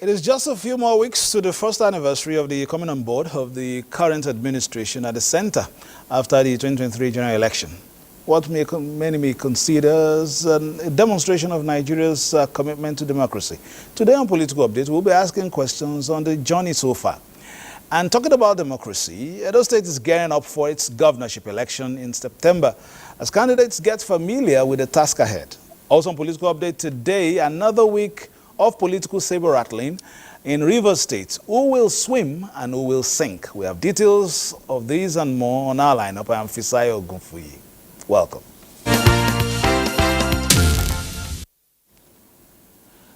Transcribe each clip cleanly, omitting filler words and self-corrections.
It is just a few more weeks to the first anniversary of the coming on board of the current administration at the center after the 2023 general election. What many may consider as a demonstration of Nigeria's commitment to democracy. Today on Political Update, we'll be asking questions on the journey so far. And talking about democracy, Edo State is gearing up for its governorship election in September as candidates get familiar with the task ahead. Also on Political Update today, another week of political saber rattling in Rivers State. Who will swim and who will sink? We have details of these and more on our lineup. I am Fisayo Ogunfuyi. Welcome.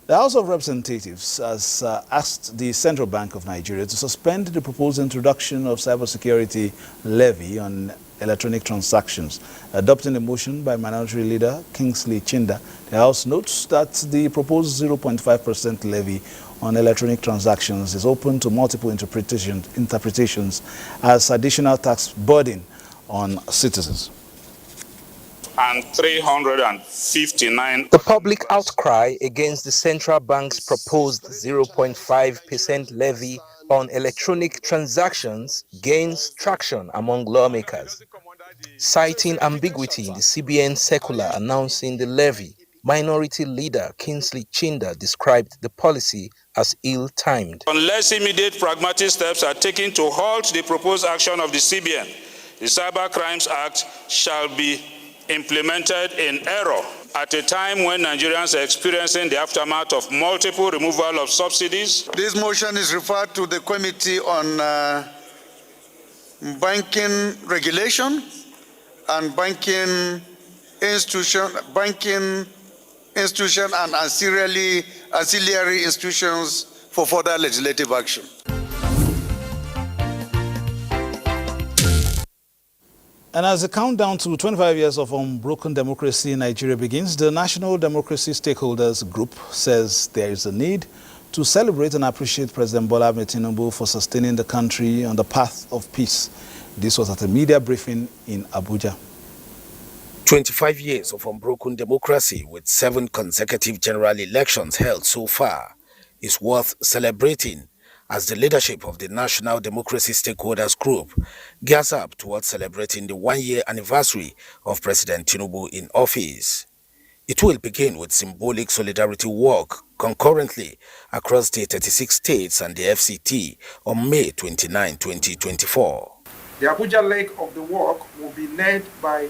The House of Representatives has asked the Central Bank of Nigeria to suspend the proposed introduction of cybersecurity levy on electronic transactions. Adopting a motion by Minority Leader Kingsley Chinda, the House notes that the proposed 0.5% levy on electronic transactions is open to multiple interpretations as additional tax burden on citizens. And 359. The public outcry against the central bank's proposed 0.5% levy on electronic transactions gains traction among lawmakers. Citing ambiguity in the CBN circular announcing the levy, Minority Leader Kingsley Chinda described the policy as ill-timed. Unless immediate pragmatic steps are taken to halt the proposed action of the CBN, the Cyber Crimes Act shall be implemented in error at a time when Nigerians are experiencing the aftermath of multiple removal of subsidies. This motion is referred to the Committee on Banking Regulation and Banking Institution and ancillary institutions for further legislative action. And as the countdown to 25 years of unbroken democracy in Nigeria begins, the National Democracy Stakeholders Group says there is a need to celebrate and appreciate President Bola Ahmed Tinubu for sustaining the country on the path of peace. This was at a media briefing in Abuja. 25 years of unbroken democracy with 7 consecutive general elections held so far is worth celebrating as the leadership of the National Democracy Stakeholders Group gears up towards celebrating the 1-year anniversary of President Tinubu in office. It will begin with symbolic solidarity work concurrently across the 36 states and the FCT on May 29, 2024. The Abuja leg of the work will be led by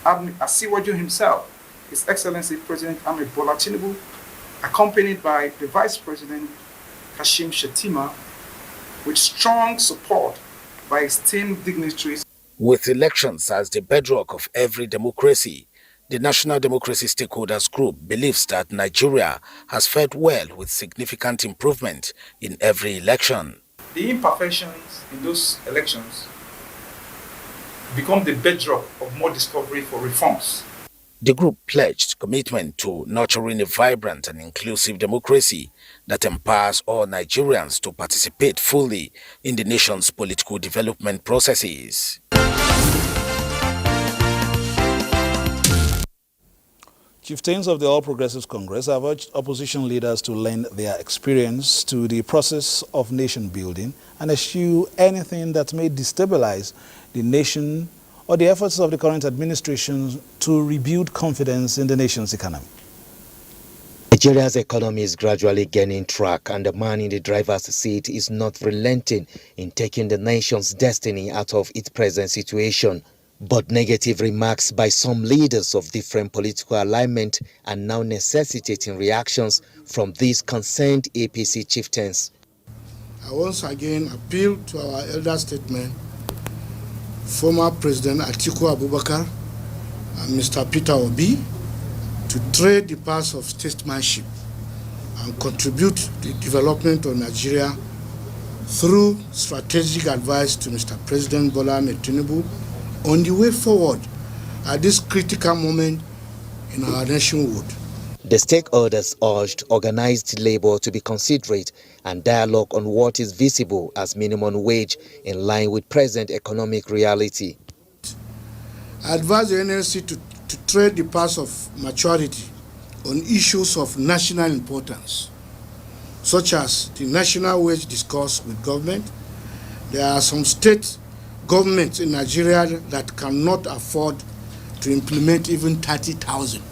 Asiwaju himself, His Excellency President Ahmed Bola Tinubu, accompanied by the Vice President Kashim Shettima, with strong support by esteemed dignitaries. With elections as the bedrock of every democracy, the National Democracy Stakeholders Group believes that Nigeria has fared well with significant improvement in every election. The imperfections in those elections become the bedrock of more discovery for reforms. The group pledged commitment to nurturing a vibrant and inclusive democracy that empowers all Nigerians to participate fully in the nation's political development processes. Chieftains of the All Progressives Congress have urged opposition leaders to lend their experience to the process of nation building and eschew anything that may destabilize the nation or the efforts of the current administration to rebuild confidence in the nation's economy. Nigeria's economy is gradually gaining track, and the man in the driver's seat is not relenting in taking the nation's destiny out of its present situation. But negative remarks by some leaders of different political alignment are now necessitating reactions from these concerned APC chieftains. I once again appeal to our elder statesmen, former President Atiku Abubakar and Mr. Peter Obi, to tread the path of statesmanship and contribute to the development of Nigeria through strategic advice to Mr. President Bola Ahmed Tinubu on the way forward at this critical moment in our nationhood. The stakeholders urged organized labor to be considerate and dialogue on what is visible as minimum wage in line with present economic reality. I advise the NLC to tread the path of maturity on issues of national importance, such as the national wage discourse with government. There are some state governments in Nigeria that cannot afford to implement even 30,000.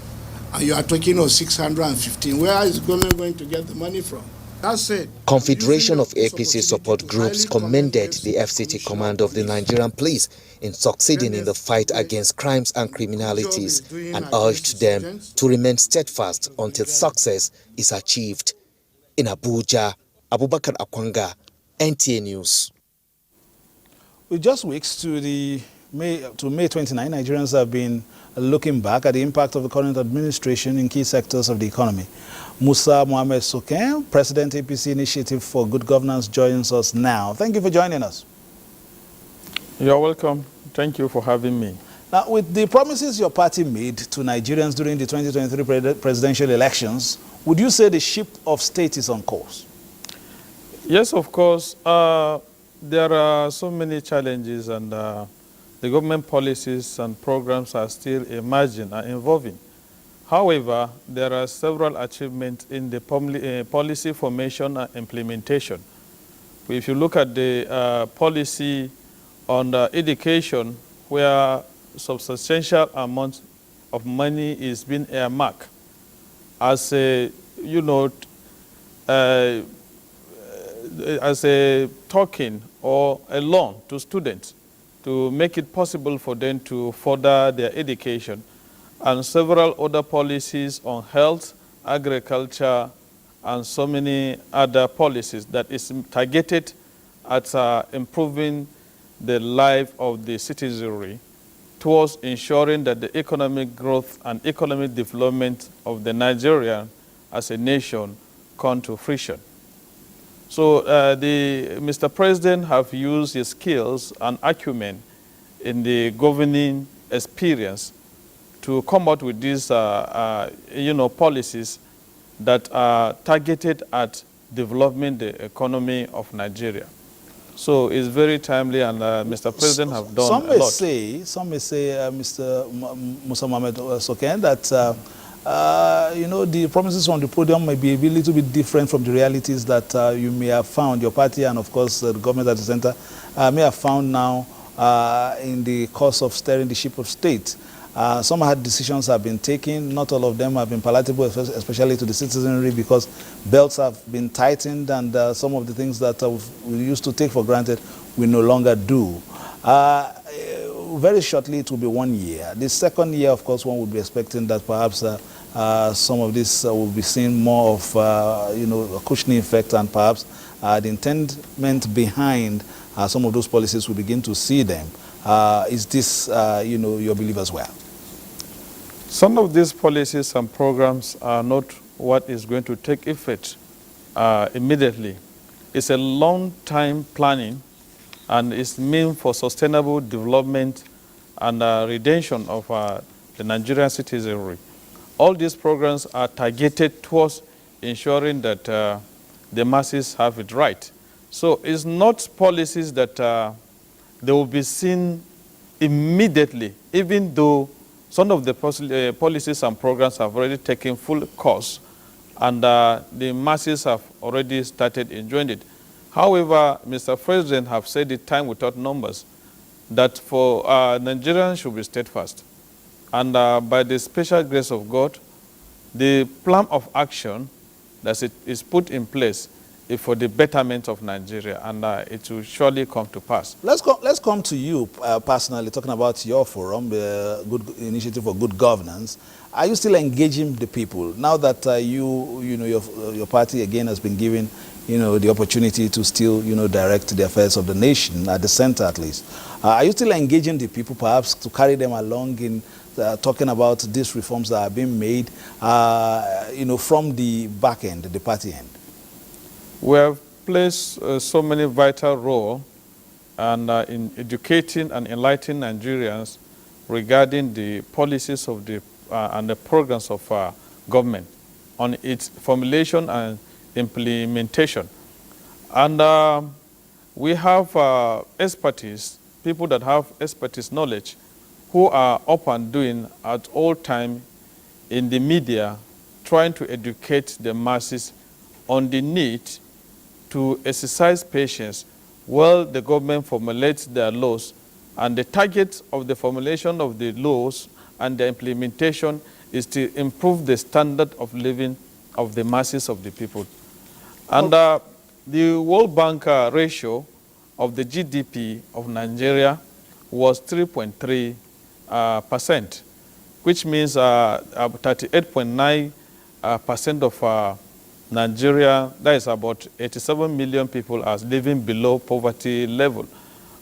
And you are talking of 615. Where is government going to get the money from? That said, Confederation of APC support groups commended the FCT command of the Nigerian police in succeeding in the fight against crimes and criminalities and urged them to remain steadfast until success is achieved. In Abuja, Abubakar Akwanga, NTA News. With just weeks to May 29, Nigerians have been looking back at the impact of the current administration in key sectors of the economy. Musa Mohamed Su, President APC Initiative for Good Governance, joins us now. Thank you for joining us. You're welcome. Thank you for having me. Now, with the promises your party made to Nigerians during the 2023 presidential elections, would you say the ship of state is on course? Yes, of course. There are so many challenges, and the government policies and programs are still emerging and evolving. However, there are several achievements in the policy formation and implementation. If you look at the policy on education, where substantial amount of money is being earmarked as a, as a token or a loan to students to make it possible for them to further their education, and several other policies on health, agriculture, and so many other policies that is targeted at improving the life of the citizenry towards ensuring that the economic growth and economic development of the Nigerian as a nation come to fruition. So Mr. President have used his skills and acumen in the governing experience to come out with these policies that are targeted at developing the economy of Nigeria. So it's very timely, and Mr. President have done a lot. Some may say, Mr. Musa Mohamed Su, that the promises on the podium may be a little bit different from the realities that you may have found, your party and of course the government at the center may have found now in the course of steering the ship of state. Some hard decisions have been taken. Not all of them have been palatable, especially to the citizenry, because belts have been tightened, and some of the things that we used to take for granted we no longer do. Very shortly it will be 1 year. The second year, of course, one would be expecting that perhaps some of this will be seen more of a cushioning effect, and perhaps the intendment behind some of those policies will begin to see them. Is this your belief as well? Some of these policies and programs are not what is going to take effect immediately. It's a long-time planning, and it's meant for sustainable development and redemption of the Nigerian citizenry. All these programs are targeted towards ensuring that the masses have it right. So it's not policies that they will be seen immediately, even though some of the policies and programs have already taken full course, and the masses have already started enjoying it. However, Mr. President have said it time without numbers, that for Nigerians should be steadfast. And by the special grace of God, the plan of action that is put in place is for the betterment of Nigeria, and it will surely come to pass. Let's come to you personally, talking about your forum, the Good Initiative for Good Governance. Are you still engaging the people now that your party again has been given the opportunity to still direct the affairs of the nation at the center at least? Are you still engaging the people, perhaps to carry them along in talking about these reforms that are being made from the back end, the party end? We have placed so many vital roles in educating and enlightening Nigerians regarding the policies of and the programs of government, on its formulation and implementation. And we have expertise, people that have expertise knowledge, who are up and doing at all time in the media, trying to educate the masses on the need to exercise patience while the government formulates their laws, and the target of the formulation of the laws and the implementation is to improve the standard of living of the masses of the people. And the World Bank ratio of the GDP of Nigeria was 3.3%, which means 38.9% of Nigeria, that is about 87 million people, are living below poverty level.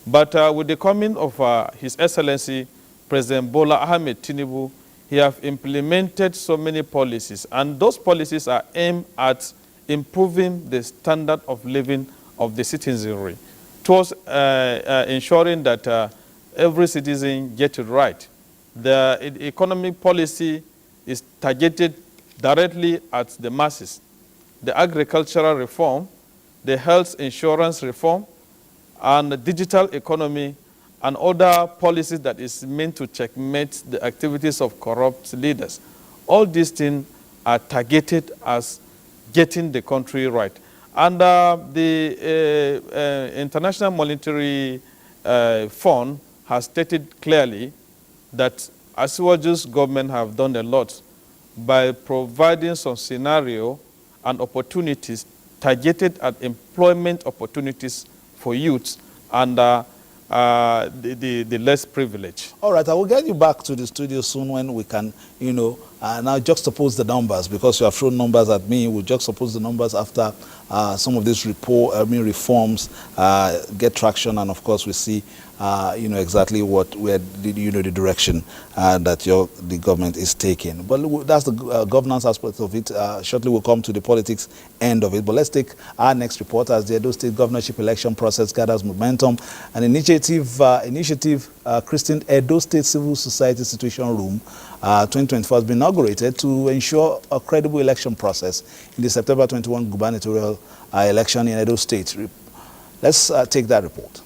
But with the coming of His Excellency President Bola Ahmed Tinubu, he have implemented so many policies, and those policies are aimed at improving the standard of living of the citizenry, towards ensuring that every citizen gets it right. The economic policy is targeted directly at the masses. The agricultural reform, the health insurance reform, and the digital economy, and other policies that is meant to checkmate the activities of corrupt leaders. All these things are targeted as getting the country right. And the International Monetary Fund has stated clearly that Asiwaju's government have done a lot by providing some scenario and opportunities targeted at employment opportunities for youths and the less privileged. All right, I will get you back to the studio soon when we can, now juxtapose the numbers, because you have thrown numbers at me. We'll juxtapose the numbers after some of these reforms get traction, and of course we see, exactly where the direction that the government is taking. But that's the governance aspect of it. Shortly we'll come to the politics end of it. But let's take our next report as the Edo State governorship election process gathers momentum. An initiative christened Edo State Civil Society Situation Room 2024 has been inaugurated to ensure a credible election process in the September 21 gubernatorial election in Edo State. Let's take that report.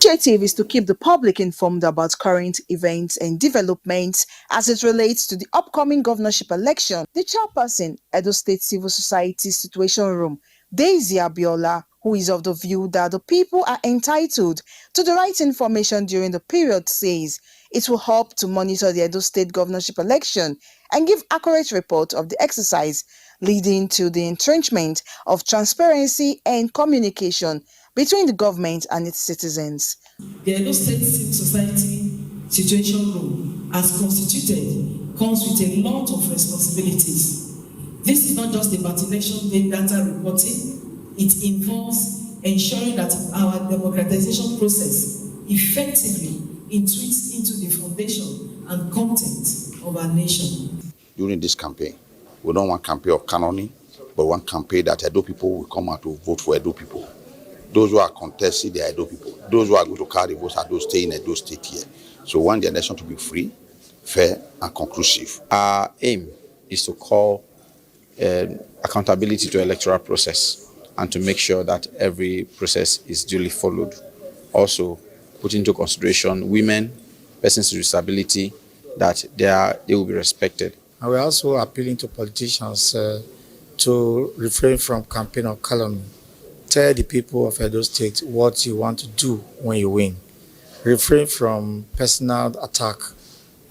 The initiative is to keep the public informed about current events and developments as it relates to the upcoming governorship election. The chairperson, Edo State Civil Society Situation Room, Daisy Abiola, who is of the view that the people are entitled to the right information during the period, says it will help to monitor the Edo State governorship election and give accurate report of the exercise, leading to the entrenchment of transparency and communication between the government and its citizens. The Edo State Civil Society Situation Room, as constituted, comes with a lot of responsibilities. This is not just about election day data reporting. It involves ensuring that our democratization process effectively intrudes into the foundation and content of our nation. During this campaign, we don't want campaign of cannoning, but one campaign that Edo people will come out to vote for Edo people. Those who are contesting, they are Edo people. Those who are going to carry votes are those staying in Edo State here. So we want the election to be free, fair, and conclusive. Our aim is to call accountability to electoral process and to make sure that every process is duly followed. Also, put into consideration women, persons with disability, that they will be respected. And we're also appealing to politicians to refrain from campaign of calumny. Tell the people of Edo State what you want to do when you win. Refrain from personal attack.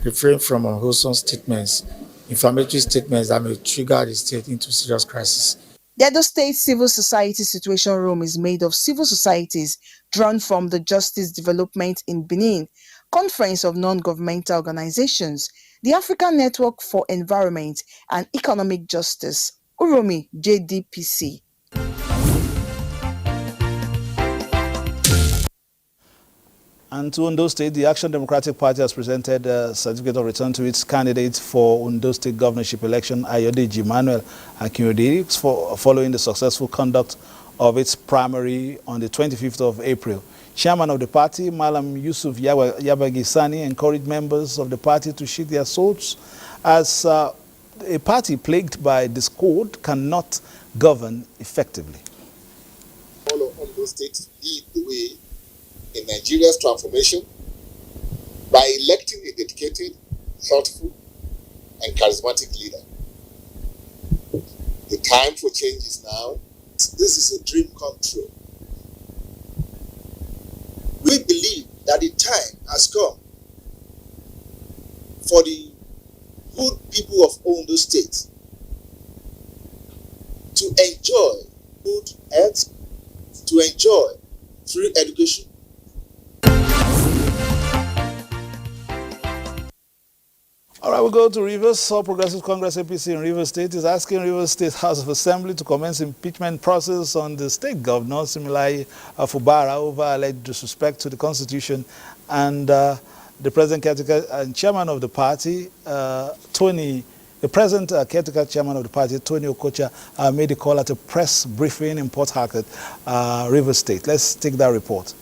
Refrain from unwholesome statements, inflammatory statements that may trigger the state into serious crisis. The Edo State Civil Society Situation Room is made of civil societies drawn from the Justice Development in Benin, Conference of Non-Governmental Organizations, the African Network for Environment and Economic Justice, Uromi JDPC. And to Ondo State, the Action Democratic Party has presented a certificate of return to its candidate for Ondo State governorship election, Ayodeji Emmanuel Akinrode, following the successful conduct of its primary on the 25th of April. Chairman of the party, Malam Yusuf Yabagi Sani, encouraged members of the party to sheathe their swords, as a party plagued by discord cannot govern effectively. All of Ondo State lead the way in Nigeria's transformation by electing a dedicated, thoughtful, and charismatic leader. The time for change is now. This is a dream come true. We believe that the time has come for the good people of Ondo State to enjoy good health, to enjoy free education. All right, we'll go to Rivers. All Progressive Congress APC in Rivers State is asking Rivers State House of Assembly to commence impeachment process on the state governor, Similai Fubara, over alleged disrespect to the Constitution. And the present caretaker and chairman of the party, the present caretaker chairman of the party, Tony Okocha, made a call at a press briefing in Port Harcourt, Rivers State. Let's take that report.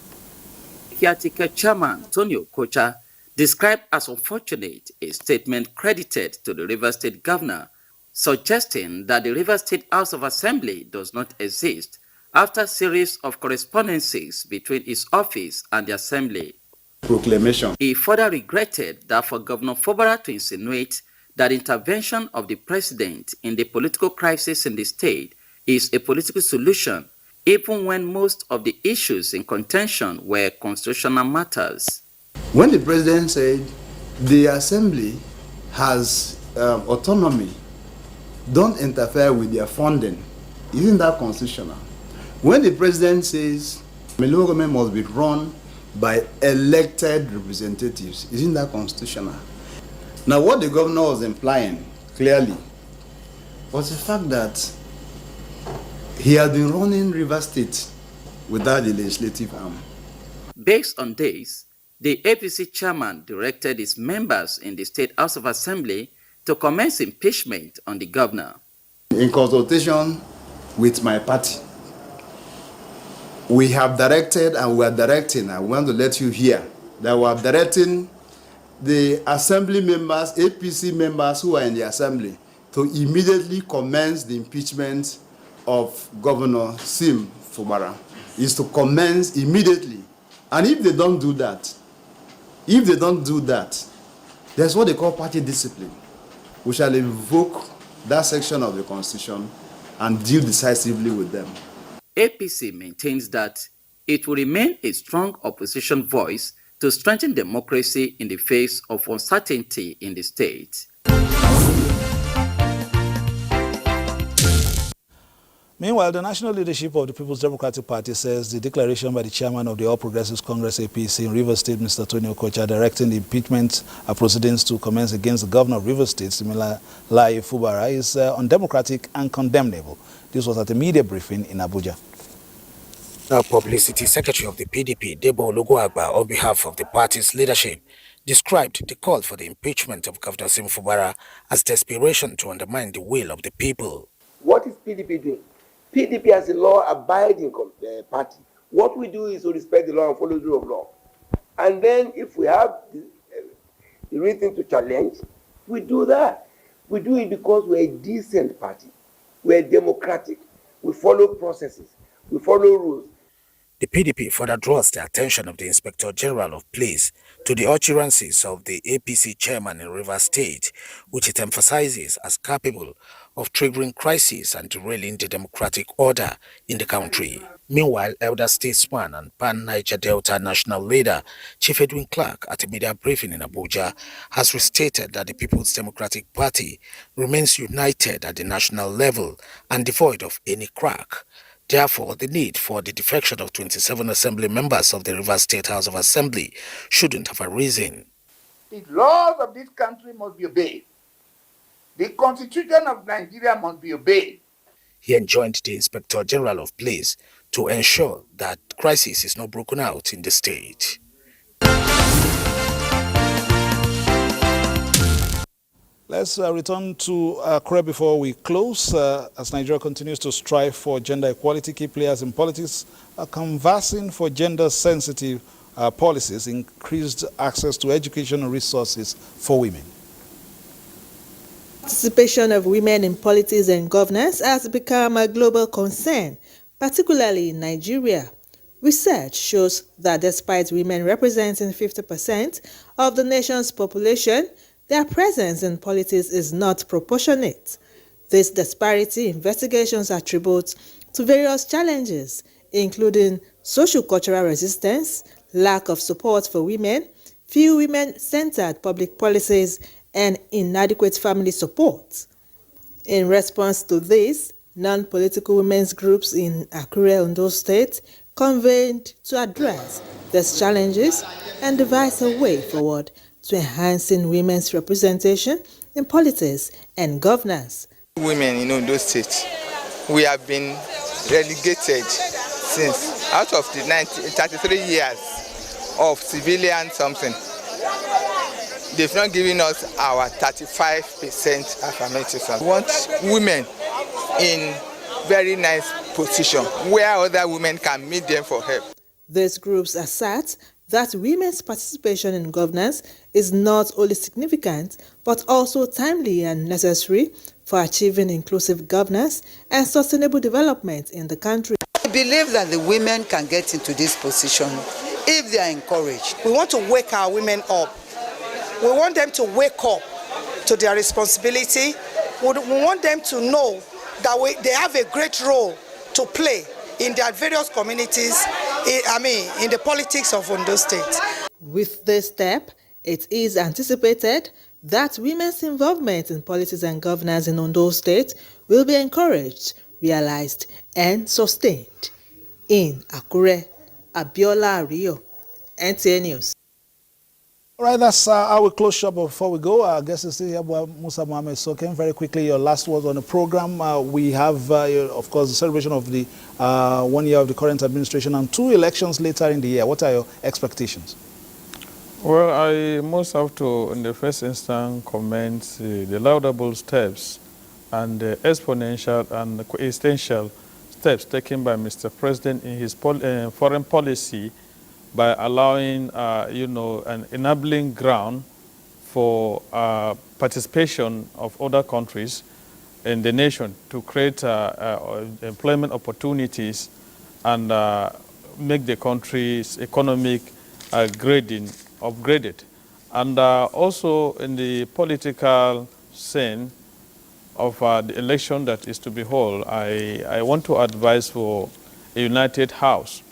Caretaker chairman Tony Okocha described as unfortunate a statement credited to the Rivers State governor, suggesting that the Rivers State House of Assembly does not exist after a series of correspondences between his office and the Assembly. Proclamation. He further regretted that for Governor Fubara to insinuate that intervention of the president in the political crisis in the state is a political solution, even when most of the issues in contention were constitutional matters. When the president said the assembly has autonomy, don't interfere with their funding, isn't that constitutional? When the president says the local government must be run by elected representatives, isn't that constitutional? Now, what the governor was implying clearly was the fact that he had been running Rivers State without the legislative arm. Based on this, the APC chairman directed his members in the State House of Assembly to commence impeachment on the governor. In consultation with my party, we have directed and we are directing, I want to let you hear, that we are directing the assembly members, APC members who are in the assembly, to immediately commence the impeachment of Governor Sim Fubara. Is to commence immediately. And if they don't do that, there's what they call party discipline. We shall invoke that section of the Constitution and deal decisively with them. APC maintains that it will remain a strong opposition voice to strengthen democracy in the face of uncertainty in the state. Meanwhile, the national leadership of the People's Democratic Party says the declaration by the chairman of the All Progressives Congress APC in Rivers State, Mr. Tony Okocha, directing the impeachment proceedings to commence against the governor of Rivers State, Similai Fubara, is undemocratic and condemnable. This was at a media briefing in Abuja. Now, Publicity Secretary of the PDP, Debo Olugoagba, on behalf of the party's leadership, described the call for the impeachment of Governor Sim Fubara as desperation to undermine the will of the people. What is PDP doing? PDP as a law-abiding party. What we do is to respect the law and follow the rule of law. And then if we have the reason to challenge, we do that. We do it because we're a decent party. We're democratic. We follow processes. We follow rules. The PDP further draws the attention of the Inspector General of Police to the utterances of the APC chairman in Rivers State, which it emphasizes as capable of triggering crises and derailing the democratic order in the country. Meanwhile, elder statesman and Pan-Niger Delta national leader Chief Edwin Clark, at a media briefing in Abuja, has restated that the People's Democratic Party remains united at the national level and devoid of any crack. Therefore, the need for the defection of 27 assembly members of the Rivers State House of Assembly shouldn't have arisen. The laws of this country must be obeyed. The Constitution of Nigeria must be obeyed. He enjoined the Inspector General of Police to ensure that crisis is not broken out in the state. Let's return to Accra before we close. As Nigeria continues to strive for gender equality, key players in politics are conversing for gender-sensitive policies, increased access to educational resources for women. Participation of women in politics and governance has become a global concern, particularly in Nigeria. Research shows that despite women representing 50% of the nation's population, their presence in politics is not proportionate. This disparity investigations attribute to various challenges, including socio-cultural resistance, lack of support for women, few women-centered public policies, and inadequate family support. In response to this, non-political women's groups in Akure, Ondo State convened to address these challenges and devise a way forward to enhancing women's representation in politics and governance. Women in Ondo State, we have been relegated since out of the 33 years of civilian something. They've not given us our 35% affirmative. We want women in very nice position where other women can meet them for help. These groups assert that women's participation in governance is not only significant but also timely and necessary for achieving inclusive governance and sustainable development in the country. I believe that the women can get into this position if they are encouraged. We want to wake our women up. We want them to wake up to their responsibility. We want them to know that they have a great role to play in their various communities, in the politics of Ondo State. With this step, it is anticipated that women's involvement in politics and governance in Ondo State will be encouraged, realized, and sustained. In Akure, Abiola Ario, NTA News. All right, that's how we close shop. Before we go, our guest is still here, Musa Mohamed Su. Very quickly, your last words on the program. We have, of course, the celebration of the 1 year of the current administration and 2 elections later in the year. What are your expectations? Well, I must have to, in the first instance, commend the laudable steps and the exponential and essential steps taken by Mr. President in his foreign policy by allowing, an enabling ground for participation of other countries in the nation to create employment opportunities and make the country's economic upgraded. And also in the political scene of the election that is to be held, I want to advise for a united house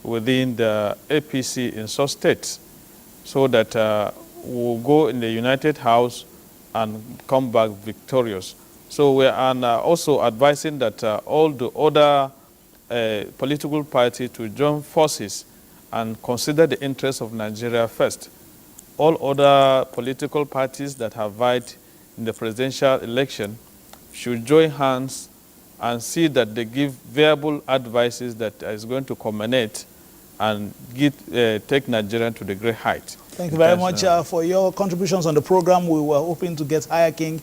within the APC in such states, so that we'll go in the United House and come back victorious. So we are also advising that all the other political parties to join forces and consider the interests of Nigeria first. All other political parties that have vied in the presidential election should join hands and see that they give viable advices that is going to culminate and take Nigeria to the great height. Thank you very much for your contributions on the program. We were hoping to get Higher King,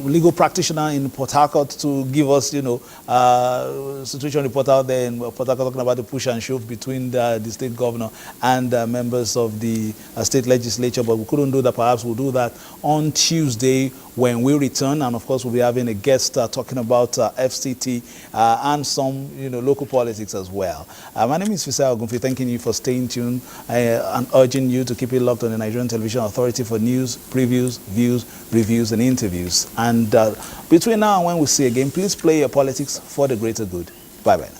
legal practitioner in Port Harcourt, to give us, situation report out there in Port Harcourt talking about the push and shove between the state governor and members of the state legislature, but we couldn't do that. Perhaps we'll do that on Tuesday when we return, and of course we'll be having a guest talking about FCT and some local politics as well. My name is Fisai Ogunfi, thanking you for staying tuned and urging you to keep it locked on the Nigerian Television Authority for news, previews, views, reviews and interviews. And between now and when we see again, please play your politics for the greater good. Bye-bye now.